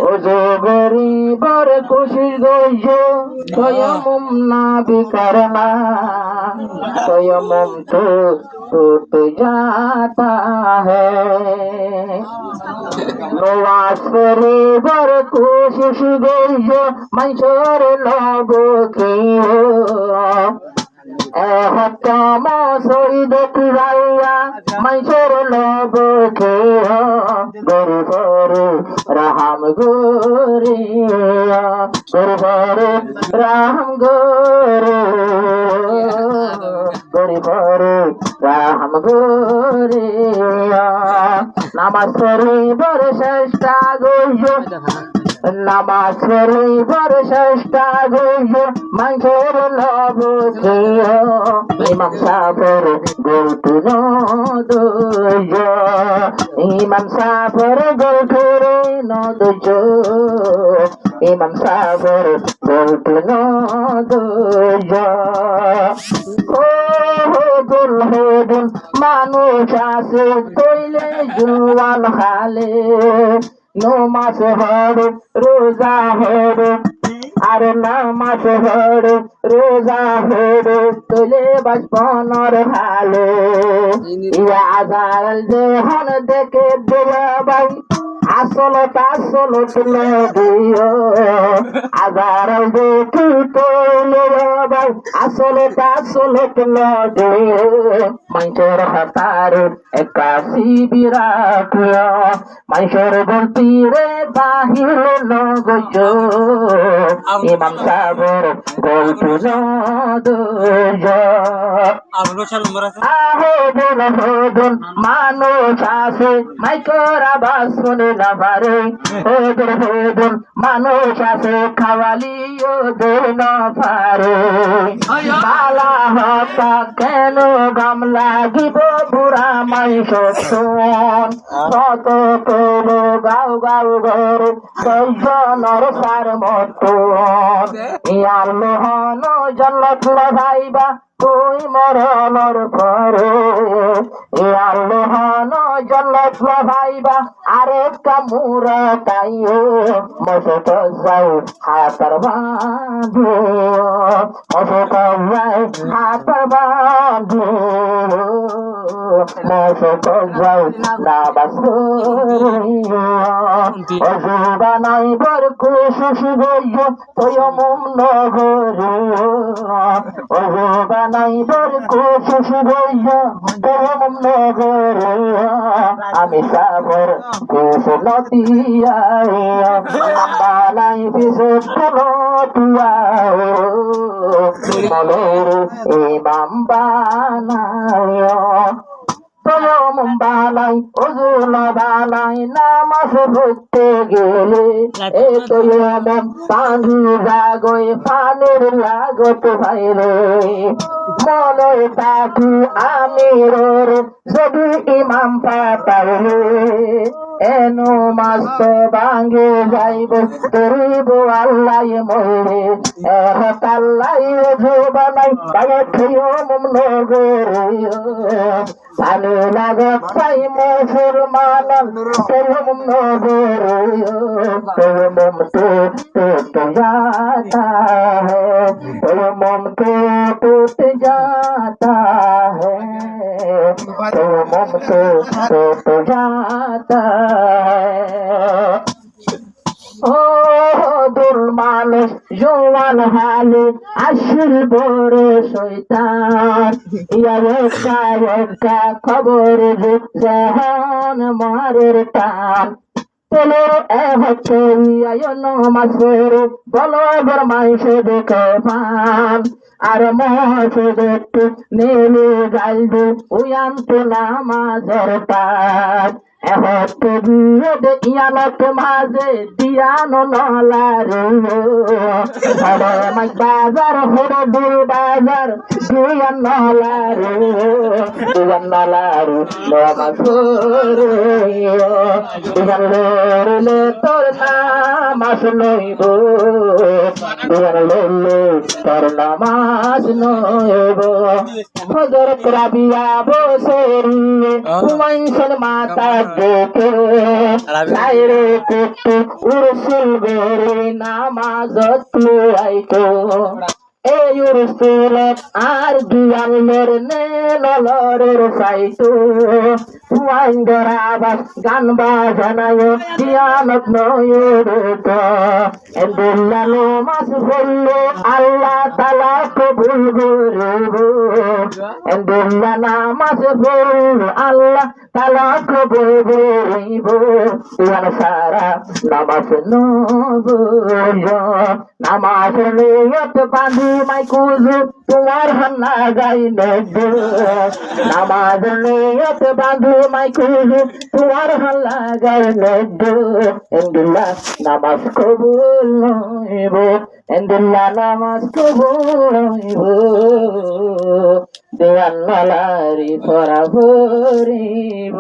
ওজো গরিবর খুশি গইজ তয়মুম না বিকরনা তয়মুম তো टूट जाता है नवाज बर कोशिश गई मंशोर लोगों की हकम शहीद किराया मंशोर लोगों के गुरु राम गोरे गुरु राम गोरे राम गोरे नामाज बर श्रेष्ठा गोयो नामाज बर श्रेष्ठा गोयो मंशोर लोगो इमाम साबर गोलटू नो दोजो इमाम साबर गोलटू नो दोजो इमाम साबर गोलटू नो दोजो দুল মানুষ আছে কইলে জুয়ান খালে নমাজ হড় রোজা হড় আর নামাজ হড় রোজা হড় তোলে বাজপনর হালে ইয়া আজাল দেহন দেখে দিলাবাই আসল তাসল তুলে দিও আজার দেখি তোলে বাই আসল তাসল তুলে দিও মাইসর হাতার একাশি বিরাট মাইসর বলতি রে বাহির নগজ ইমাম সাবর গল্প নদজ আহোদন মানুষ আছে মাইকর আবাস শুনে না পারে হোদন মানুষ আছে খাওয়ালিও দে না পারে বালা হতা কেন গাম লাগিব বুড়া মাইসর শোন কত কর গাও গাও ঘর দশজনের সার মতন ইয়ার মোহন জন্নত ভাইবা তুই মরণর পরে ইয়ার মোহন জন্নত ভাইবা আরেক কামুরা তাইও মশক যাও হাতার বাঁধে মশক যাও হাতার বাঁধে মশক যাও না বাসুবা নাই বর কুশিস গইয় তয়মুম নগরে অজুবা নাই বর কুশিস গইয় তয়মুম নগরে আমি সাবর কুশ নতিয়া বালাই পিছে নতিয়া মলের ইমাম বানায় তয়মুম বালাই ওজুল বালাই নামাজ পড়তে গেলে এ তয়মুম পানি জাগই পানির লাগত ভাইরে মনে থাকি আমির যদি ইমাম পাতাইলে এনো মাস্ত ভাঙ্গে যাইব তরিব আল্লাহ মরে তাল্লাই জোবানাই তাই তয়মুম নগরে পানি লাগত চাই মুসলমান তয়মুম নগরে তয়মুম টুট जाता है तयमुम टूट जाता है तयमुम टूट जाता है ও দুল মানুষ জোয়ান হালে আসিল বড় শয়তান একটা খবর যে জাহান মারের টান চলো হচ্ছে নমাজের বলো বর মাইসে দেখে পান আর মহসে দেখতে নেলে গাইবে উয়ান্ত নামাজের পান এহতে দিয়ে দেখিয়ানত মাঝে দিয়ানো নলারে হরে মাই বাজার হরে দুল বাজার দিয়ান নলারে নমাজ রে তোর নামাজ লইব দিয়ান লইলে তোর নামাজ নামাজ নয়ব হযরত রাবিয়া বসরি হুমায়ুন মাতা দেখে সাইরে কুতু উরসুল গরে নামাজ আইতো এই উরসুলত আর দুয়ালের নেলরের সাইতো হুমায়ুন দরাবাস গান বাজানায় দিয়ানত নয়রত এন্দুল্লা নামাজ পড়লো আল্লাহ তাআলা কবুল করব এন্দুল্লা নামাজ পড়লো আল্লাহ তাআলা কবুল করব ইয়ান সারা নামাজ নবুল নামাজ নিয়ত বাঁধি মাইকুজু তোমার হান্না গাইলে নামাজ নিয়ত বাঁধি মাইকুজু তোমার হান্না গাইলে এন্দুল্লা নামাজ কবুল হইব এন্দুল্লা নামাজ কবুল হইব দেওয়ান মালারি পরা ভরিব